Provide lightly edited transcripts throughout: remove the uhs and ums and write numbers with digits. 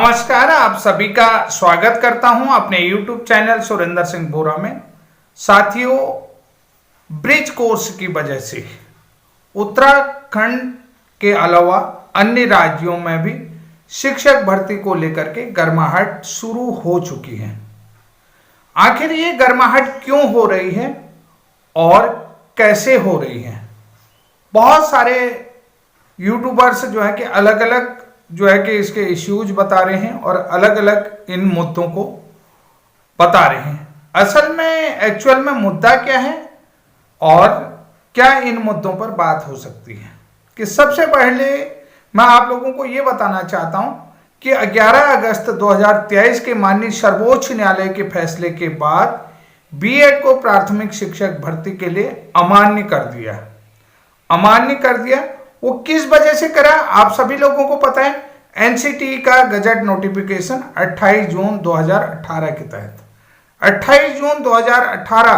नमस्कार, आप सभी का स्वागत करता हूं अपने YouTube चैनल सुरेंद्र सिंह बोरा में। साथियों, ब्रिज कोर्स की वजह से उत्तराखंड के अलावा अन्य राज्यों में भी शिक्षक भर्ती को लेकर के गर्माहट शुरू हो चुकी है। आखिर ये गर्माहट क्यों हो रही है और कैसे हो रही है? बहुत सारे यूट्यूबर्स जो है कि अलग अलग इसके इश्यूज बता रहे हैं और अलग अलग इन मुद्दों को बता रहे हैं। असल में एक्चुअल में मुद्दा क्या है और क्या इन मुद्दों पर बात हो सकती है? कि सबसे पहले मैं आप लोगों को ये बताना चाहता हूं कि 11 अगस्त 2023 के माननीय सर्वोच्च न्यायालय के फैसले के बाद बीएड को प्राथमिक शिक्षक भर्ती के लिए अमान्य कर दिया। वो किस वजह से करा, आप सभी लोगों को पता है। एनसीटी का गजट नोटिफिकेशन 28 जून 2018 के तहत 28 जून 2018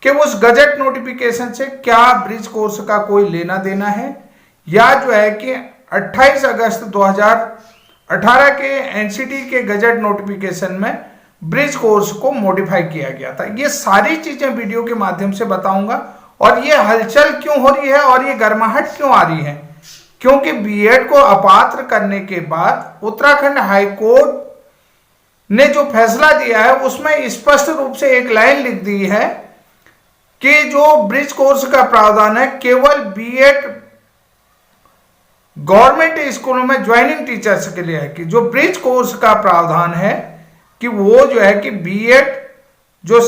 के उस गजट नोटिफिकेशन से क्या ब्रिज कोर्स का कोई लेना देना है, या जो है कि 28 अगस्त 2018 के एनसीटी के गजट नोटिफिकेशन में ब्रिज कोर्स को मॉडिफाई किया गया था। ये सारी चीजें वीडियो के माध्यम से बताऊंगा। और ये हलचल क्यों हो रही है और ये गर्माहट क्यों आ रही है? क्योंकि बीएड को अपात्र करने के बाद उत्तराखंड हाई कोर्ट ने जो फैसला दिया है उसमें स्पष्ट रूप से एक लाइन लिख दी है कि जो ब्रिज कोर्स का प्रावधान है केवल बीएड गवर्नमेंट स्कूलों में ज्वाइनिंग टीचर्स के लिए है। कि जो ब्रिज कोर्स का प्रावधान है कि वो जो है कि बीएड जो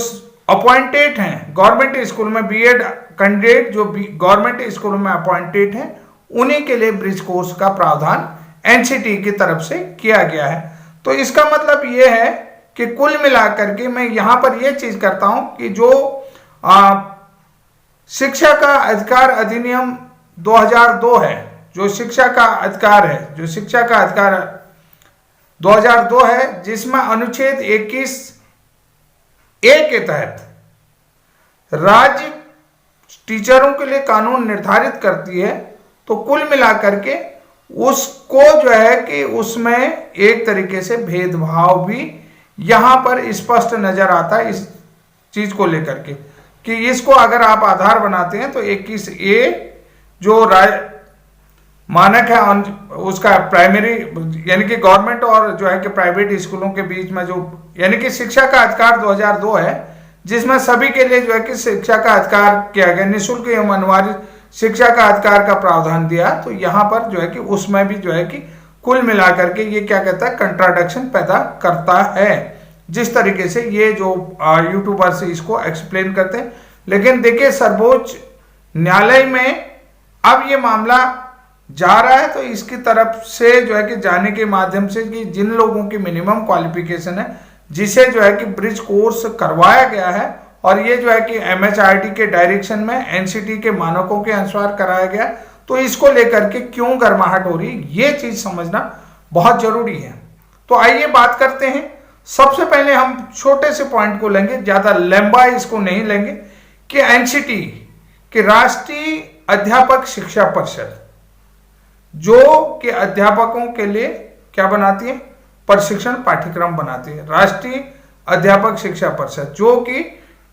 अपॉइंटेड हैं गवर्नमेंट स्कूल में, बीएड कैंडिडेट जो गवर्नमेंट स्कूल में अपॉइंटेड हैं, उन्हीं के लिए ब्रिज कोर्स का प्रावधान एनसीटी की तरफ से किया गया है। तो इसका मतलब ये है कि कुल मिलाकर के मैं यहां पर यह चीज करता हूं कि जो शिक्षा का अधिकार अधिनियम 2002 है, जो शिक्षा का अधिकार 2002 है, जिसमें अनुच्छेद 21A के तहत राज्य टीचरों के लिए कानून निर्धारित करती है। तो कुल मिलाकर के उसको जो है कि उसमें एक तरीके से भेदभाव भी यहां पर स्पष्ट नजर आता है इस चीज को लेकर के कि इसको अगर आप आधार बनाते हैं तो 21A जो मानक है उसका प्राइमरी यानी कि गवर्नमेंट और जो है कि प्राइवेट स्कूलों के बीच में जो यानी कि शिक्षा का अधिकार 2002 है, जिसमें सभी के लिए जो है कि शिक्षा का अधिकार किया गया, निःशुल्क एवं अनिवार्य शिक्षा का अधिकार का प्रावधान दिया। तो यहां पर जो है कि उसमें भी जो है कि कुल मिलाकर के ये क्या कहता है, कंट्राडिक्शन पैदा करता है, जिस तरीके से ये जो यूट्यूबर्स इसको एक्सप्लेन करते हैं। लेकिन देखिए, सर्वोच्च न्यायालय में अब ये मामला जा रहा है, तो इसकी तरफ से जो है कि जाने के माध्यम से कि जिन लोगों की मिनिमम क्वालिफिकेशन है, जिसे जो है कि ब्रिज कोर्स करवाया गया है और ये जो है कि एमएचआरडी के डायरेक्शन में एनसीटी के मानकों के अनुसार कराया गया, तो इसको लेकर के क्यों गर्माहट हो रही है, ये चीज समझना बहुत जरूरी है। तो आइए बात करते हैं। सबसे पहले हम छोटे से पॉइंट को लेंगे, ज्यादा लंबा इसको नहीं लेंगे, कि एनसीटी कि राष्ट्रीय अध्यापक शिक्षा परिषद जो कि अध्यापकों के लिए क्या बनाती है, प्रशिक्षण पाठ्यक्रम बनाती है। राष्ट्रीय अध्यापक शिक्षा परिषद जो कि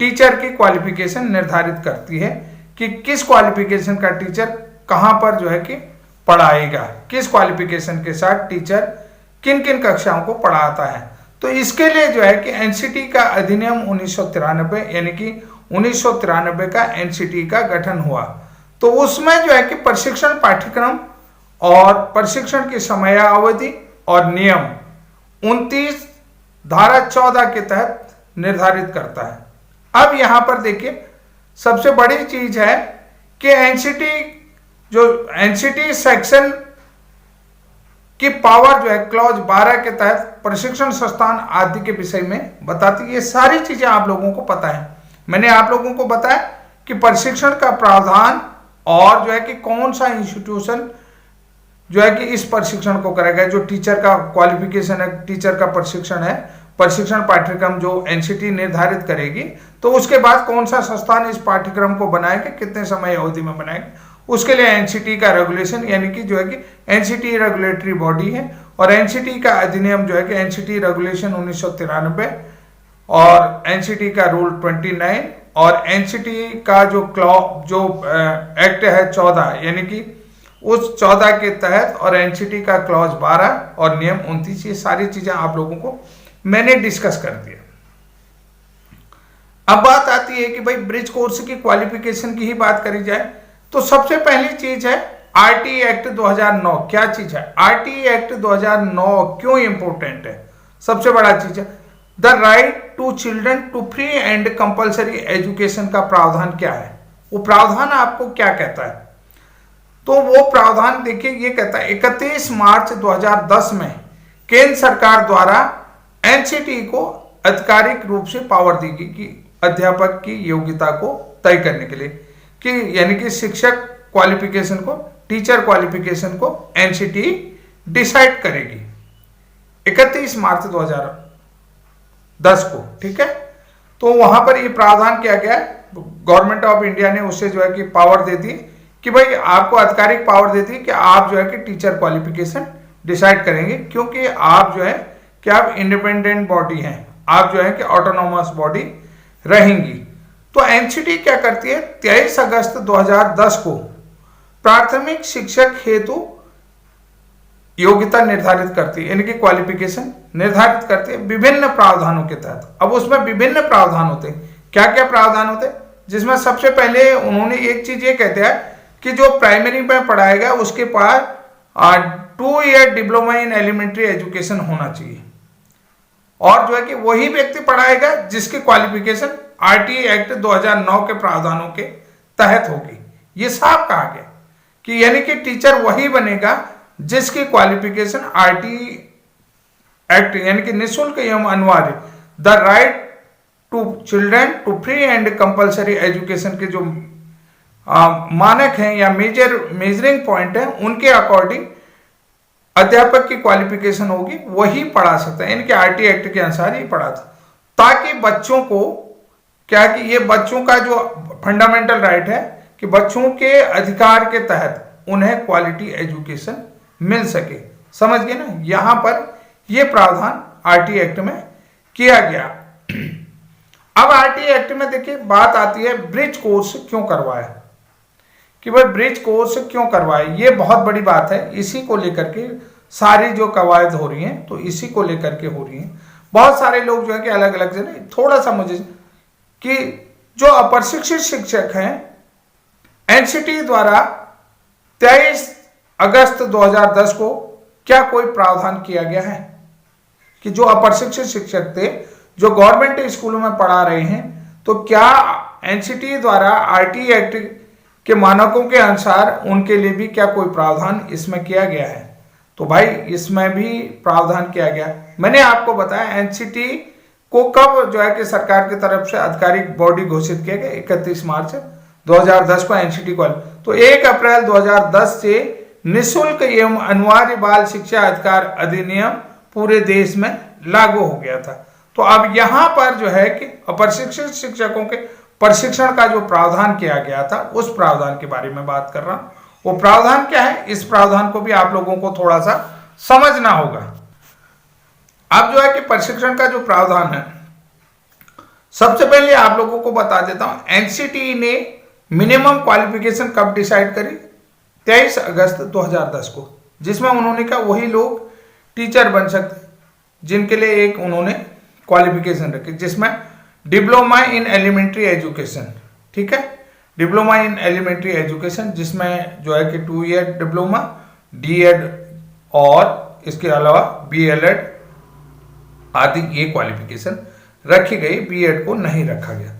टीचर की क्वालिफिकेशन निर्धारित करती है कि किस क्वालिफिकेशन का टीचर कहां पर जो है कि पढ़ाएगा, किस क्वालिफिकेशन के साथ टीचर किन किन कक्षाओं को पढ़ाता है। तो इसके लिए जो है कि एनसीटी का अधिनियम 1993 यानी कि 1993 का एनसीटी का गठन हुआ। तो उसमें जो है कि प्रशिक्षण पाठ्यक्रम और प्रशिक्षण की समयावधि और नियम 29 धारा 14 के तहत निर्धारित करता है। अब यहां पर देखिए, सबसे बड़ी चीज है कि एनसीटी सेक्शन की पावर जो है क्लॉज 12 के तहत प्रशिक्षण संस्थान आदि के विषय में बताती है। ये सारी चीजें आप लोगों को पता है। मैंने आप लोगों को बताया कि प्रशिक्षण का प्रावधान और जो है कि कौन सा इंस्टीट्यूशन जो है कि इस प्रशिक्षण को करेगा, जो टीचर का क्वालिफिकेशन है, टीचर का प्रशिक्षण है, प्रशिक्षण पाठ्यक्रम जो एनसीटी निर्धारित करेगी। तो उसके बाद कौन सा संस्थान इस पाठ्यक्रम को बनाएगा, कितने समय अवधि में बनाएगा, उसके लिए एनसीटी का रेगुलेशन यानी कि जो है कि एनसीटी रेगुलेटरी बॉडी है, और एनसीटी का अधिनियम जो है कि एनसीटी रेगुलेशन 1993 और एनसीटी का रूल 29 और एनसीटी का जो एक्ट है 14, यानी कि उस 14 के तहत, और एनसीटी का क्लॉज 12 और नियम 29, ये सारी चीजें आप लोगों को मैंने डिस्कस कर दिया। अब बात आती है कि भाई ब्रिज कोर्स की क्वालिफिकेशन की ही बात करी जाए तो सबसे पहली चीज है आरटी एक्ट 2009। क्या चीज है आरटी एक्ट 2009? क्यों इंपॉर्टेंट है? सबसे बड़ा चीज है the right to children to free and compulsory education का प्रावधान क्या है? वो प्रावधान आपको क्या कहता है? तो वो प्रावधान देखिए, ये कहता है 31 मार्च 2010 में केंद्र सरकार द्वारा एनसीटी को आधिकारिक रूप से पावर दी गई कि अध्यापक की योग्यता को तय करने के लिए, कि यानी कि शिक्षक क्वालिफिकेशन को, टीचर क्वालिफिकेशन को एनसीटी डिसाइड करेगी 31 मार्च 2010 को। ठीक है, तो वहां पर ये प्रावधान किया गया है, गवर्नमेंट ऑफ इंडिया ने उससे जो है कि पावर दे दी कि भाई आपको आधिकारिक पावर देती है कि आप जो है कि टीचर क्वालिफिकेशन डिसाइड करेंगे, क्योंकि आप जो है कि आप इंडिपेंडेंट बॉडी हैं, आप जो है कि ऑटोनोमस बॉडी रहेंगी। तो एनसीटी क्या करती है, 23 अगस्त 2010 को प्राथमिक शिक्षक हेतु योग्यता निर्धारित करती है, यानी कि क्वालिफिकेशन निर्धारित करती है विभिन्न प्रावधानों के तहत। अब उसमें विभिन्न प्रावधान होते हैं। क्या क्या प्रावधान होते हैं? जिसमें सबसे पहले उन्होंने एक चीज ये कहते हैं कि जो प्राइमरी में पढ़ाएगा उसके पास 2 year diploma in elementary education होना चाहिए, और जो है कि वही व्यक्ति पढ़ाएगा जिसकी क्वालिफिकेशन आरटी एक्ट 2009 के प्रावधानों के तहत होगी। ये साफ कहा गया कि यानी कि टीचर वही बनेगा जिसकी क्वालिफिकेशन आरटी एक्ट यानी कि निःशुल्क एवं अनिवार्य the right to children to free and compulsory education के जो मानक हैं या मेजरिंग पॉइंट है, उनके अकॉर्डिंग अध्यापक की क्वालिफिकेशन होगी, वही पढ़ा सकता है, यानी कि आरटी एक्ट के अनुसार ही पढ़ा था, ताकि बच्चों को क्या कि ये बच्चों का जो फंडामेंटल राइट है कि बच्चों के अधिकार के तहत उन्हें क्वालिटी एजुकेशन मिल सके। समझ गए ना? यहां पर यह प्रावधान आरटी एक्ट में किया गया। अब आरटी एक्ट में देखिए बात आती है ब्रिज कोर्स क्यों करवाया, कि भाई ब्रिज कोर्स क्यों करवाए, ये बहुत बड़ी बात है। इसी को लेकर के सारी जो कवायद हो रही हैं तो इसी को लेकर के हो रही हैं। बहुत सारे लोग जो है कि अलग अलग से, थोड़ा सा मुझे कि जो अप्रशिक्षित शिक्षक हैं, एनसीटी द्वारा 23 अगस्त 2010 को क्या कोई प्रावधान किया गया है कि जो अप्रशिक्षित शिक्षक थे जो गवर्नमेंट स्कूलों में पढ़ा रहे हैं, तो क्या एनसीटी द्वारा आरटी एक्ट के मानकों के अनुसार उनके लिए भी क्या कोई प्रावधान इसमें किया गया है? तो भाई इसमें भी प्रावधान किया गया। मैंने आपको बताया एनसीटी को कब जो है कि सरकार की तरफ से आधिकारिक बॉडी घोषित किया गया, 31 मार्च 2010 को एनसीटी को। तो 1 अप्रैल 2010 से निःशुल्क एवं अनिवार्य बाल शिक्षा अधिकार अधिनियम पूरे देश में लागू हो गया था। तो अब यहां पर जो है कि अप्रशिक्षित शिक्षकों के प्रशिक्षण का जो प्रावधान किया गया था, उस प्रावधान के बारे में बात कर रहा हूं। वो प्रावधान क्या है, इस प्रावधान को भी आप लोगों को थोड़ा सा समझना होगा। अब जो है कि प्रशिक्षण का जो प्रावधान है, सबसे पहले आप लोगों को बता देता हूं, एनसीटी ने मिनिमम क्वालिफिकेशन कब डिसाइड करी, 23 अगस्त 2010 को, जिसमें उन्होंने कहा वही लोग टीचर बन सकते जिनके लिए एक उन्होंने क्वालिफिकेशन रखी, जिसमें डिप्लोमा इन एलिमेंट्री एजुकेशन, ठीक है, डिप्लोमा इन एलिमेंट्री एजुकेशन, जिसमें जो है कि 2 ईयर डिप्लोमा, डीएड और इसके अलावा बीएलएड आदि ये क्वालिफिकेशन रखी गई, बीएड को नहीं रखा गया।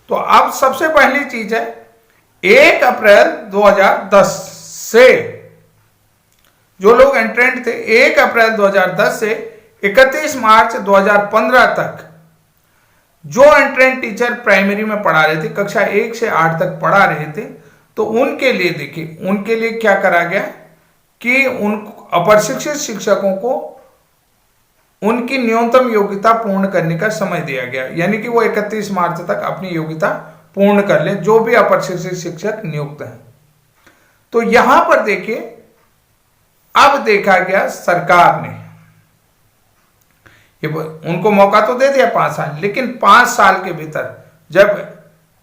तो अब सबसे पहली चीज है 1 अप्रैल 2010 से जो लोग एंट्रेंट थे, 1 अप्रैल 2010 से 31 मार्च 2015 तक जो एंट्रेंट टीचर प्राइमरी में पढ़ा रहे थे, कक्षा 1 से 8 तक पढ़ा रहे थे, तो उनके लिए देखिए, उनके लिए क्या करा गया कि उन अप्रशिक्षित शिक्षकों को उनकी न्यूनतम योग्यता पूर्ण करने का समय दिया गया, यानी कि वो 31 मार्च तक अपनी योग्यता पूर्ण कर ले, जो भी अप्रशिक्षित शिक्षक नियुक्त हैं। तो यहां पर देखिए अब देखा गया सरकार ने ये उनको मौका तो दे दिया 5 साल, लेकिन 5 साल के भीतर जब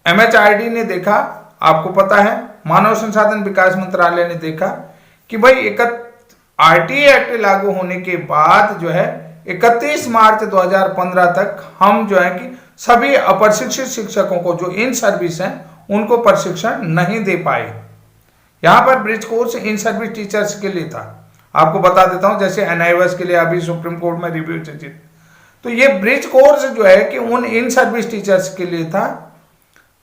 MHRD ने देखा, आपको पता है मानव संसाधन विकास मंत्रालय ने देखा कि भाई RTE एक्ट लागू होने के बाद जो है 31 मार्च 2015 तक हम जो है कि सभी अप्रशिक्षित शिक्षकों को जो इन सर्विस हैं उनको प्रशिक्षण नहीं दे पाए। यहां पर bridge course in service teachers के लिए था, आपको बता देता हूं, जैसे NIOS के लिए अभी सुप्रीम कोर्ट में रिव्यू चली, तो ये ब्रिज कोर्स जो है कि उन इन सर्विस टीचर्स के लिए था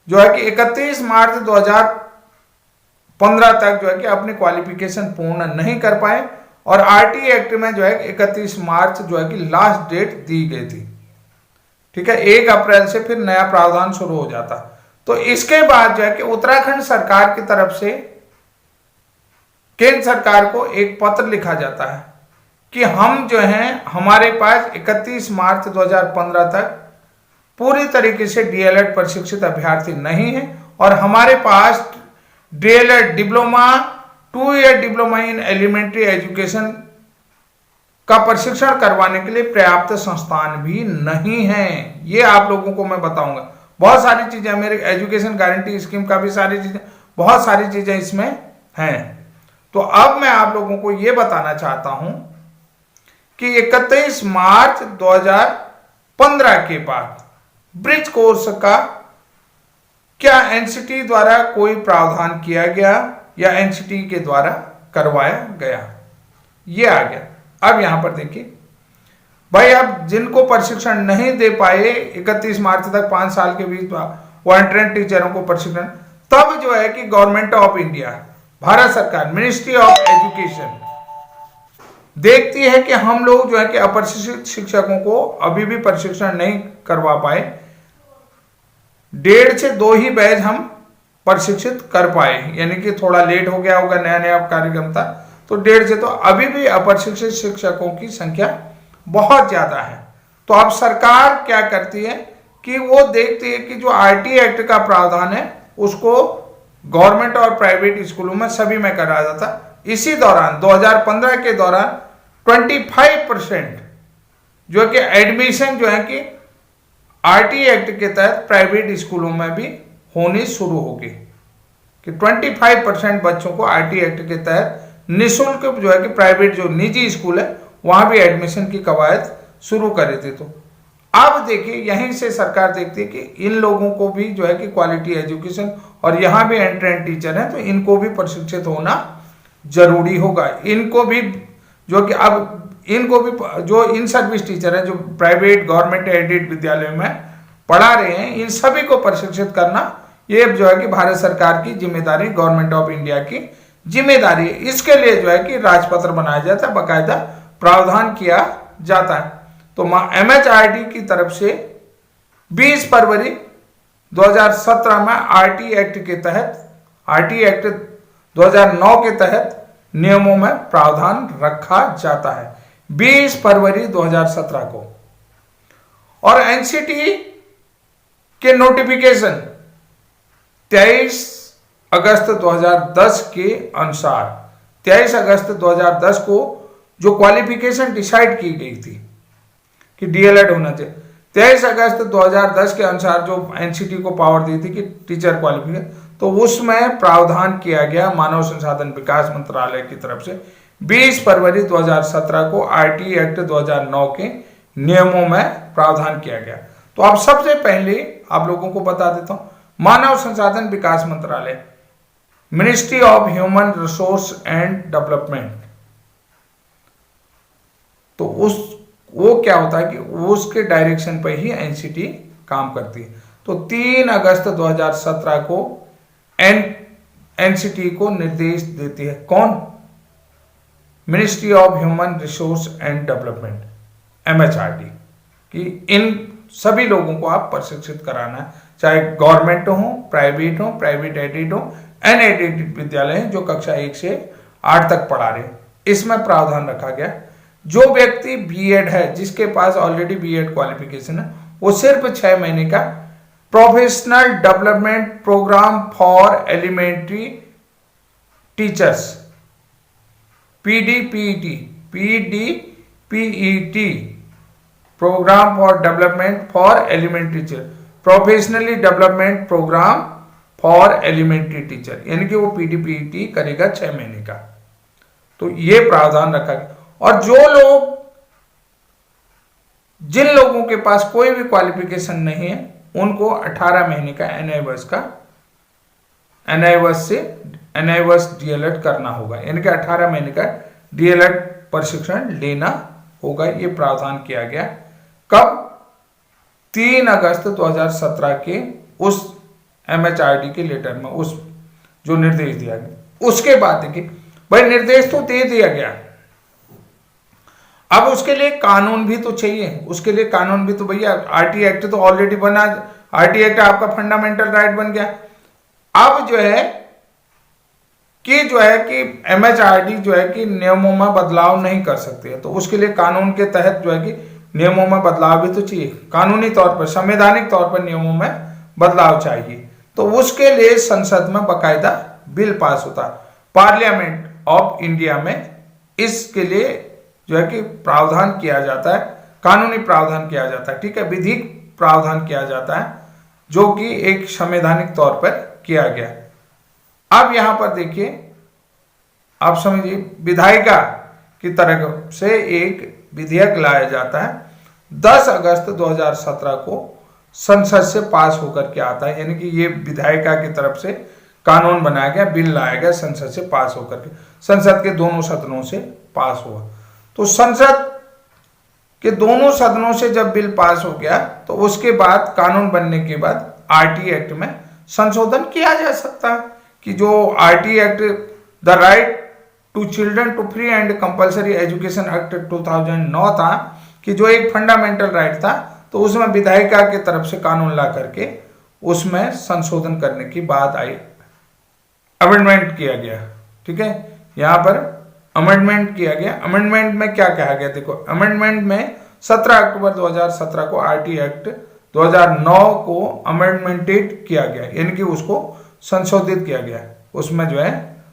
जो है कि 31 मार्च 2015 तक जो है कि अपनी क्वालिफिकेशन पूर्ण नहीं कर पाए, और RTE एक्ट में जो है 31 मार्च जो है कि लास्ट डेट दी गई थी। ठीक है, 1 अप्रैल से फिर नया प्रावधान शुरू हो जाता। तो इसके बाद जो है कि उत्तराखंड सरकार की तरफ से केंद्र सरकार को एक पत्र लिखा जाता है कि हम जो हैं, हमारे पास 31 मार्च 2015 तक पूरी तरीके से DLED प्रशिक्षित अभ्यर्थी नहीं है, और हमारे पास DLED diploma 2 year diploma in elementary education का प्रशिक्षण करवाने के लिए पर्याप्त संस्थान भी नहीं है। ये आप लोगों को मैं बताऊंगा, बहुत सारी चीजें, मेरे एजुकेशन गारंटी स्कीम का भी सारी चीजें, बहुत सारी चीजें इसमें हैं। तो अब मैं आप लोगों को यह बताना चाहता हूं कि 31 मार्च 2015 के बाद ब्रिज कोर्स का क्या NCT द्वारा कोई प्रावधान किया गया या NCT के द्वारा करवाया गया, ये आ गया। अब यहां पर देखिए भाई, अब जिनको प्रशिक्षण नहीं दे पाए 31 मार्च तक 5 साल के बीच वॉलंटियर टीचरों को प्रशिक्षण, तब जो है कि गवर्नमेंट ऑफ इंडिया, भारत सरकार, मिनिस्ट्री ऑफ एजुकेशन देखती है कि हम लोग जो है कि अप्रशिक्षित शिक्षकों को अभी भी प्रशिक्षण नहीं करवा पाए, 1.5 से 2 ही बैच हम प्रशिक्षित कर पाए, यानी कि थोड़ा लेट हो गया होगा, नया नया कार्यक्रम था, तो 1.5 से, तो अभी भी अप्रशिक्षित शिक्षकों की संख्या बहुत ज्यादा है। तो अब सरकार क्या करती है कि वो देखती है कि जो RTE एक्ट का प्रावधान है उसको गवर्नमेंट और प्राइवेट स्कूलों में सभी में करा जाता। इसी दौरान 2015 के दौरान 25% जो कि एडमिशन जो है कि RTE एक्ट के तहत प्राइवेट स्कूलों में भी होनी शुरू होगी, कि 25% बच्चों को RTE एक्ट के तहत निःशुल्क जो है कि प्राइवेट जो निजी स्कूल है वहां भी एडमिशन की कवायद शुरू करे थे। तो अब देखिए, यहीं से सरकार देखती है कि इन लोगों को भी जो है कि क्वालिटी एजुकेशन, और यहाँ भी एंट्रेंस टीचर हैं तो इनको भी प्रशिक्षित होना जरूरी होगा। इनको भी जो कि अब इनको भी जो इन सर्विस टीचर हैं जो प्राइवेट गवर्नमेंट एडेड विद्यालयों में पढ़ा रहे हैं, इन सभी को प्रशिक्षित करना ये जो है कि भारत सरकार की जिम्मेदारी, गवर्नमेंट ऑफ इंडिया की जिम्मेदारी है। इसके लिए जो है कि राजपत्र बनाया जाता है, बाकायदा प्रावधान किया जाता है। तो MHRD की तरफ से 20 फरवरी 2017 में RTE एक्ट के तहत, RTE एक्ट 2009 के तहत नियमों में प्रावधान रखा जाता है 20 फरवरी 2017 को। और NCT के नोटिफिकेशन 23 अगस्त 2010 के अनुसार, 23 अगस्त 2010 को जो क्वालिफिकेशन डिसाइड की गई थी कि DLED होना चाहिए, 23 अगस्त 2010 के अनुसार जो NCT को पावर दी थी कि टीचर क्वालिफिकेशन, तो उसमें प्रावधान किया गया मानव संसाधन विकास मंत्रालय की तरफ से 20 फरवरी 2017 को RTE एक्ट 2009 के नियमों में प्रावधान किया गया। तो अब सबसे पहले आप लोगों को बता देता हूं, मानव संसाधन विकास मंत्रालय, ministry of human resource and development, तो वो क्या होता है कि उसके डायरेक्शन पर ही NCT काम करती है। तो 3 अगस्त 2017 को NCT को निर्देश देती है, कौन? Ministry of human resource and development, MHRD, कि इन सभी लोगों को आप प्रशिक्षित कराना है, चाहे गवर्नमेंट हो, प्राइवेट एडेड हो, अनएडेड विद्यालय जो कक्षा 1 से 8 तक पढ़ा रहे, इसमें प्रावधान रखा गया। जो व्यक्ति B.Ed है, जिसके पास ऑलरेडी B.Ed क्वालिफिकेशन है, वो सिर्फ 6 महीने का professional development programme for elementary teachers PDPET, PDPET, programme for development for elementary teacher, professionally development programme for elementary teacher, यानी कि वो पीडीपीईटी करेगा 6 महीने का। तो ये प्रावधान रखा गया। और जिन लोगों के पास कोई भी क्वालिफिकेशन नहीं है उनको 18 महीने का एनआईवर्स डीएलएड करना होगा, यानी कि 18 महीने का डीएलएड प्रशिक्षण लेना होगा। ये प्रावधान किया गया कब? 3 अगस्त 2017 के उस एमएचआरडी के लेटर में, उस जो निर्देश दिया गया। उसके बाद देखिए भाई, निर्देश तो दे दिया गया, अब उसके लिए कानून भी तो चाहिए। उसके लिए कानून भी तो भैया, आरटी एक्ट तो ऑलरेडी बना, आरटी एक्ट आपका फंडामेंटल राइट बन गया। अब जो है कि एमएचआरडी जो है कि नियमों में बदलाव नहीं कर सकती है, तो उसके लिए कानून के तहत जो है कि नियमों में बदलाव भी तो चाहिए। कानूनी तौर पर, संवैधानिक तौर पर नियमों में बदलाव चाहिए, तो उसके लिए संसद में बकायदा बिल पास होता है। पार्लियामेंट ऑफ इंडिया में इसके लिए जो है कि प्रावधान किया जाता है, कानूनी प्रावधान किया जाता है, ठीक है, विधिक प्रावधान किया जाता है, जो कि एक संवैधानिक तौर पर किया गया। अब यहां पर देखिए, आप समझिए, विधायिका की तरफ से एक विधेयक लाया जाता है, 10 अगस्त 2017 को संसद से पास होकर के आता है, यानी कि ये विधायिका की तरफ से कानून बनाया गया, बिल लाया गया, संसद से पास होकर के, संसद के दोनों सदनों से पास हुआ। तो संसद के दोनों सदनों से जब बिल पास हो गया, तो उसके बाद कानून बनने के बाद आरटी एक्ट में संशोधन किया जा सकता है, कि जो RT act, the right to children to free and compulsory education act 2009 था, कि जो एक फंडामेंटल राइट था, तो उसमें विधायिका की तरफ से कानून ला करके उसमें संशोधन करने की बात आई, अमेंडमेंट किया गया, ठीक है, यहां पर अमेंडमेंट किया गया। अमेंडमेंट में क्या कहा गया? देखो, अमेंडमेंट में 17 अक्टूबर 2017 को आरटी एक्ट 2009 को अमेंडमेंटेड किया गया, यानी कि उसको संशोधित किया गया। उसमें जो है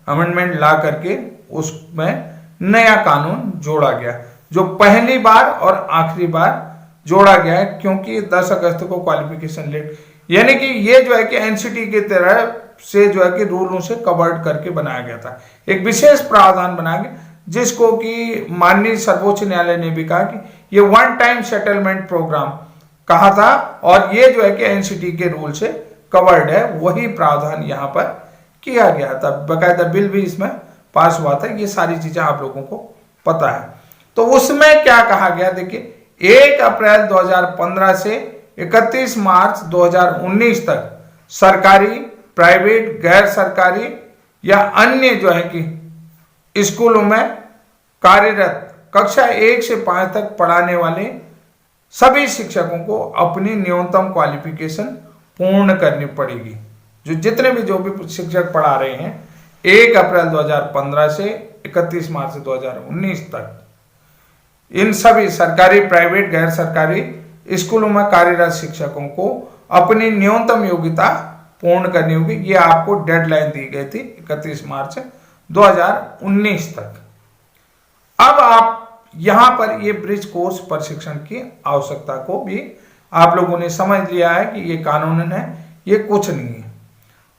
अमेंडमेंट ला करके उसमें नया कानून जोड़ा गया, जो पहली बार और आखिरी बार जोड़ा गया है, क्योंकि 10 अगस्त को क्वालिफिकेशन लेट, यानी कि ये जो है कि एनसीटी की तरह से जो है कि रूलों से कवर्ड करके बनाया गया था। एक विशेष प्रावधान बनाया गया, जिसको कि माननीय सर्वोच्च न्यायालय ने भी कहा कि ये वन टाइम सेटलमेंट प्रोग्राम कहा था, और ये जो है कि एनसीटी के रूल से कवर्ड है। वही प्रावधान यहां पर किया गया था, बकायदा बिल भी इसमें पास हुआ था। ये सारी चीजें आप लोगों को पता है। तो उसमें क्या कहा गया, देखिए, 1 अप्रैल 2015 से 31 मार्च 2019 तक सरकारी, प्राइवेट, गैर सरकारी या अन्य जो है कि स्कूलों में कार्यरत कक्षा 1 से 5 तक पढ़ाने वाले सभी शिक्षकों को अपनी न्यूनतम क्वालिफिकेशन पूर्ण करनी पड़ेगी। जितने भी जो भी शिक्षक पढ़ा रहे हैं 1 अप्रैल 2015 से 31 मार्च 2019 तक, इन सभी सरकारी, प्राइवेट, गैर सरकारी स्कूलों में कार्यरत शिक्षकों को अपनी न्यूनतम योग्यता पूर्ण करनी होगी। ये आपको डेडलाइन दी गई थी 31 मार्च 2019 तक। अब आप यहां पर ये ब्रिज कोर्स प्रशिक्षण की आवश्यकता को भी आप लोगों ने समझ लिया है कि ये कानूनन है, ये कुछ नहीं है।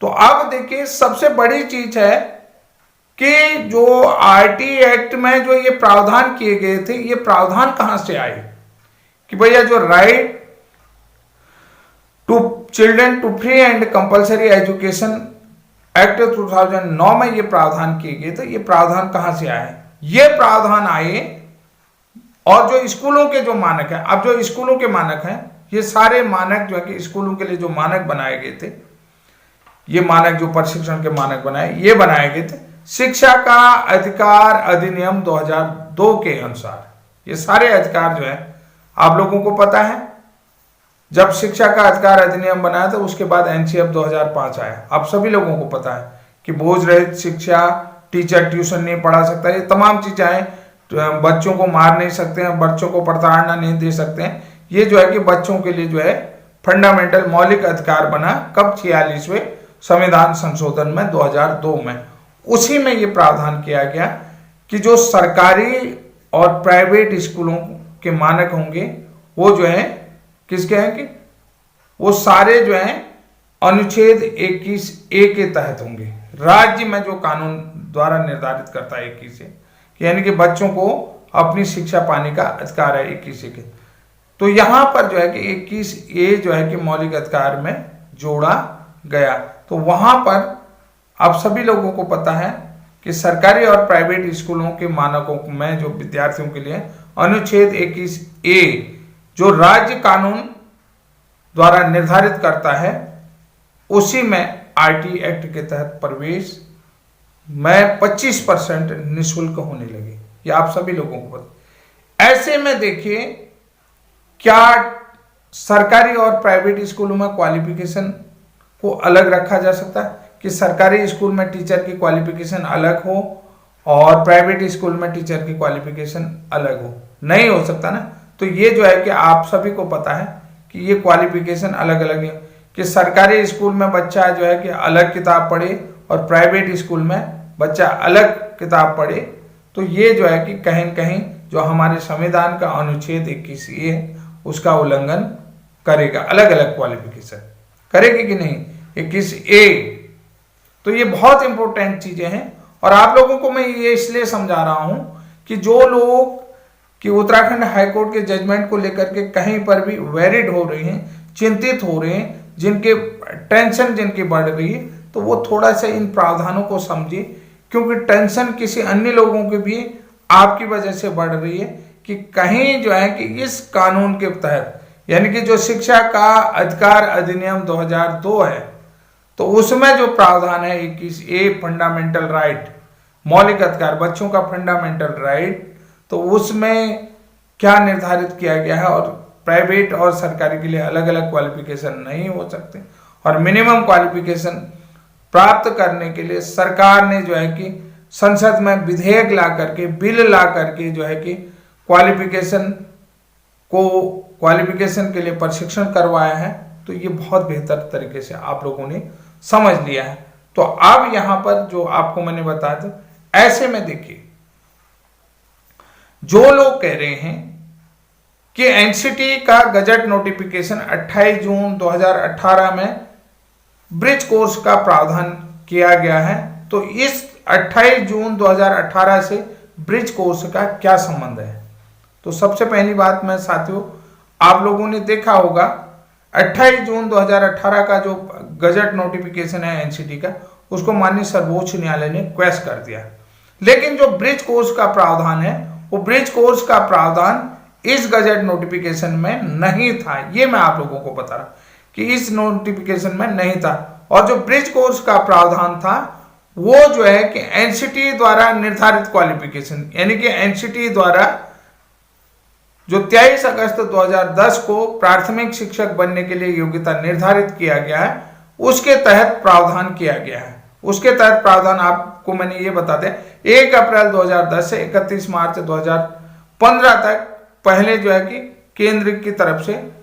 तो अब देखिए, सबसे बड़ी चीज है कि जो आरटी एक्ट में जो ये प्रावधान किए गए थे, ये प्रावधान कहां से आए? कि भैया जो right to children to free and compulsory education act 2009 में ये प्रावधान किए गए थे, ये प्रावधान कहां से आए? ये प्रावधान आए, और जो स्कूलों के जो मानक है, अब जो स्कूलों के मानक हैं, ये सारे मानक जो है कि स्कूलों के लिए जो मानक बनाए गए थे, ये मानक जो प्रशिक्षण के मानक बनाए, ये बनाए गए थे शिक्षा का अधिकार अधिनियम 2002 के अनुसार। ये सारे अधिकार जो है आप लोगों को पता है, जब शिक्षा का अधिकार अधिनियम बनाया तो उसके बाद एनसीएफ 2005 आया। आप सभी लोगों को पता है कि बोझ रहित शिक्षा, टीचर ट्यूशन नहीं पढ़ा सकता, ये तमाम चीजें हैं। बच्चों को मार नहीं सकते हैं, बच्चों को प्रताड़ना नहीं दे सकते हैं। ये जो है कि बच्चों के लिए जो है फंडामेंटल मौलिक अधिकार बना कब? 46वें संविधान संशोधन में 2002 में। उसी में ये प्रावधान किया गया कि जो सरकारी और प्राइवेट स्कूलों के मानक होंगे वो जो है किसके हैं कि वो सारे जो हैं अनुच्छेद 21A के तहत होंगे। राज्य में जो कानून द्वारा निर्धारित करता है 21A कि यानी कि बच्चों को अपनी शिक्षा पाने का अधिकार है 21A के। तो यहां पर जो है कि 21A जो है कि मौलिक अधिकार में जोड़ा गया। तो वहां पर आप सभी लोगों को पता है कि सरकारी और प्राइवेट स्कूलों के मानकों में जो विद्यार्थियों के लिए अनुच्छेद 21A जो राज्य कानून द्वारा निर्धारित करता है उसी में आरटी एक्ट के तहत प्रवेश में 25% निःशुल्क होने लगे। ये आप सभी लोगों को पता। ऐसे में देखिए क्या सरकारी और प्राइवेट स्कूलों में क्वालिफिकेशन को अलग रखा जा सकता है कि सरकारी स्कूल में टीचर की क्वालिफिकेशन अलग हो और प्राइवेट स्कूल में टीचर की क्वालिफिकेशन अलग हो? नहीं हो सकता ना। तो ये जो है कि आप सभी को पता है कि ये क्वालिफिकेशन अलग अलग है कि सरकारी स्कूल में बच्चा जो है कि अलग किताब पढ़े और प्राइवेट स्कूल में बच्चा अलग किताब पढ़े। तो ये जो है कि कहीं न कहीं जो हमारे संविधान का अनुच्छेद 21A है उसका उल्लंघन करेगा। अलग अलग क्वालिफिकेशन करेगी कि नहीं 21A। तो ये बहुत इंपॉर्टेंट चीजें हैं और आप लोगों को मैं ये इसलिए समझा रहा हूं कि जो लोग कि उत्तराखंड हाईकोर्ट के जजमेंट को लेकर के कहीं पर भी वेरिड हो रहे हैं, चिंतित हो रहे हैं, जिनके टेंशन जिनकी बढ़ रही है, तो वो थोड़ा सा इन प्रावधानों को समझे क्योंकि टेंशन किसी अन्य लोगों की भी आपकी वजह से बढ़ रही है कि कहीं जो है कि इस कानून के तहत यानी कि जो शिक्षा का अधिकार अधिनियम 2002 है तो उसमें जो प्रावधान है 21A फंडामेंटल राइट मौलिक अधिकार बच्चों का फंडामेंटल राइट, तो उसमें क्या निर्धारित किया गया है और प्राइवेट और सरकारी के लिए अलग अलग क्वालिफिकेशन नहीं हो सकते और मिनिमम क्वालिफिकेशन प्राप्त करने के लिए सरकार ने जो है कि संसद में विधेयक ला करके बिल ला करके जो है कि क्वालिफिकेशन के लिए प्रशिक्षण करवाया है। तो ये बहुत बेहतर तरीके से आप लोगों ने समझ लिया है। तो अब यहां पर जो आपको मैंने बताया था, ऐसे में देखिए जो लोग कह रहे हैं कि एनसीटी का गजट नोटिफिकेशन 28 जून 2018 में ब्रिज कोर्स का प्रावधान किया गया है, तो इस 28 जून 2018 से ब्रिज कोर्स का क्या संबंध है? तो सबसे पहली बात मैं साथियों आप लोगों ने देखा होगा 28 जून 2018 का जो गजट नोटिफिकेशन है एनसीटी का उसको माननीय सर्वोच्च न्यायालय ने क्वैश कर दिया। लेकिन जो ब्रिज कोर्स का प्रावधान है वो ब्रिज कोर्स का प्रावधान इस गजट नोटिफिकेशन में नहीं था। ये मैं आप लोगों को बता रहा कि इस नोटिफिकेशन में नहीं था। और जो ब्रिज कोर्स का प्रावधान था वो जो है कि एनसीटी द्वारा निर्धारित क्वालिफिकेशन यानी कि एनसीटी द्वारा जो 23 अगस्त 2010 को प्राथमिक शिक्षक बनने के लिए योग्यता निर्धारित किया गया है उसके तहत प्रावधान किया गया है। उसके तहत प्रावधान आपको मैंने ये बता दें 1 अप्रैल 2010 से 31 मार्च 2015 तक पहले जो है कि केंद्र की तरफ से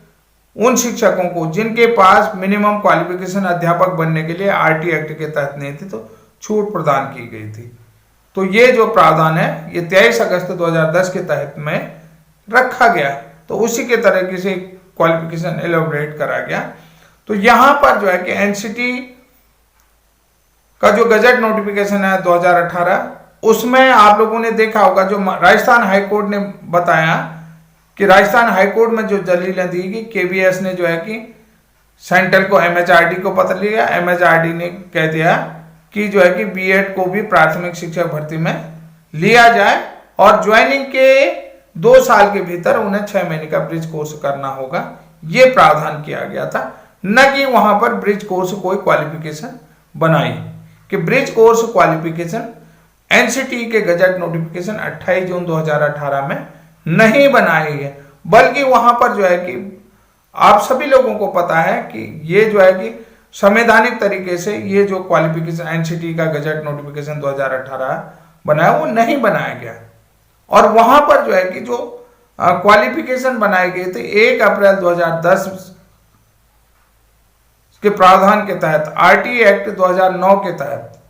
उन शिक्षकों को जिनके पास मिनिमम क्वालिफिकेशन अध्यापक बनने के लिए आरटी एक्ट के तहत नहीं थी तो छूट प्रदान की गई थी। तो ये जो प्रावधान है ये 23 अगस्त 2010 के तहत में रखा गया, तो उसी के तरीके से क्वालिफिकेशन एलोबरेट करा गया। तो यहां पर जो है कि एनसीटी का जो गजट नोटिफिकेशन है 2018 उसमें आप लोगों ने देखा होगा जो राजस्थान हाईकोर्ट ने बताया कि राजस्थान हाईकोर्ट में जो दलीलें दी कि केवीएस ने जो है कि सेंट्रल को एमएचआरडी को पत्र लिया, एमएचआरडी ने कह दिया कि जो है कि बीएड को भी प्राथमिक शिक्षक भर्ती में लिया जाए और ज्वाइनिंग के 2 साल के भीतर उन्हें 6 महीने का ब्रिज कोर्स करना होगा। ये प्रावधान किया गया था, न कि वहां पर ब्रिज कोर्स कोई क्वालिफिकेशन बनाई कि ब्रिज कोर्स क्वालिफिकेशन एनसीटी के गजट नोटिफिकेशन 28 जून 2018 में नहीं बनाई है, बल्कि वहां पर जो है कि आप सभी लोगों को पता है कि ये जो है कि संवैधानिक तरीके से ये जो क्वालिफिकेशन एनसीटी का गजट नोटिफिकेशन 2018 बनाया वो नहीं बनाया गया। और वहां पर जो है कि जो क्वालिफिकेशन बनाए गए थे 1 अप्रैल 2010 के प्रावधान के तहत आरटी एक्ट 2009 के तहत,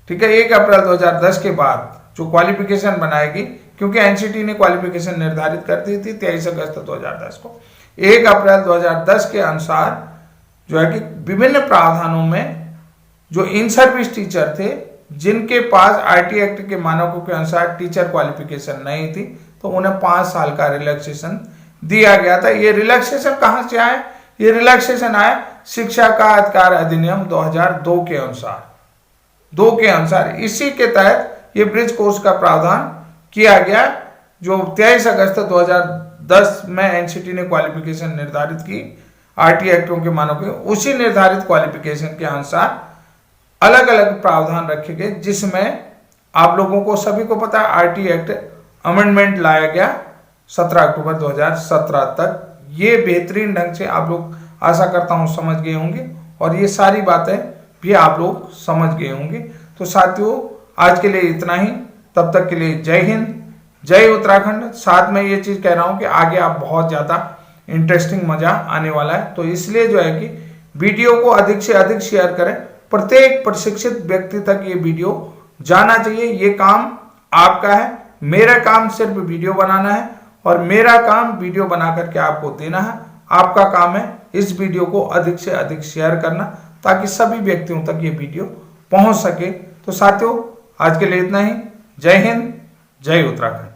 ठीक है, 1 अप्रैल 2010 के बाद जो क्वालिफिकेशन बनाएगी, क्योंकि एनसीटी ने क्वालिफिकेशन निर्धारित कर दी थी 23 अगस्त 2010 को। 1 अप्रैल 2010 के अनुसार जो है कि विभिन्न प्रावधानों में जो इन सर्विस टीचर थे जिनके पास आईटी एक्ट के मानकों के अनुसार टीचर क्वालिफिकेशन नहीं थी, तो उन्हें 5 साल का रिलैक्सेशन दिया गया था। ये रिलैक्सेशन कहां से आया? ये रिलैक्सेशन आया शिक्षा का अधिकार अधिनियम 2002 के अनुसार। इसी के तहत ये ब्रिज कोर्स का प्रावधान किया गया, जो 23 अगस्त 2010 में एनसीटी ने क्वालिफिकेशन निर्धारित की आरटी एक्टों के मानकों के, उसी निर्धारित क्वालिफिकेशन के अनुसार अलग अलग प्रावधान रखे गए, जिसमें आप लोगों को सभी को पता है आरटी एक्ट अमेंडमेंट लाया गया 17 अक्टूबर 2017 तक। ये बेहतरीन ढंग से आप लोग आशा करता हूं समझ गए होंगे और ये सारी बातें भी आप लोग समझ गए होंगे। तो साथियों आज के लिए इतना ही, तब तक के लिए जय हिंद, जय उत्तराखंड। साथ में ये चीज कह रहा हूं कि आगे आप बहुत ज्यादा इंटरेस्टिंग मजा आने वाला है, तो इसलिए जो है कि वीडियो को अधिक से अधिक शेयर करें, प्रत्येक प्रशिक्षित व्यक्ति तक ये वीडियो जाना चाहिए। ये काम आपका है, मेरा काम सिर्फ वीडियो बनाना है और मेरा काम वीडियो बना करके आपको देना है। आपका काम है इस वीडियो को अधिक से अधिक शेयर करना, ताकि सभी व्यक्तियों तक ये वीडियो पहुंच सके। तो साथियों आज के लिए इतना ही। जय हिंद, जय उत्तराखंड।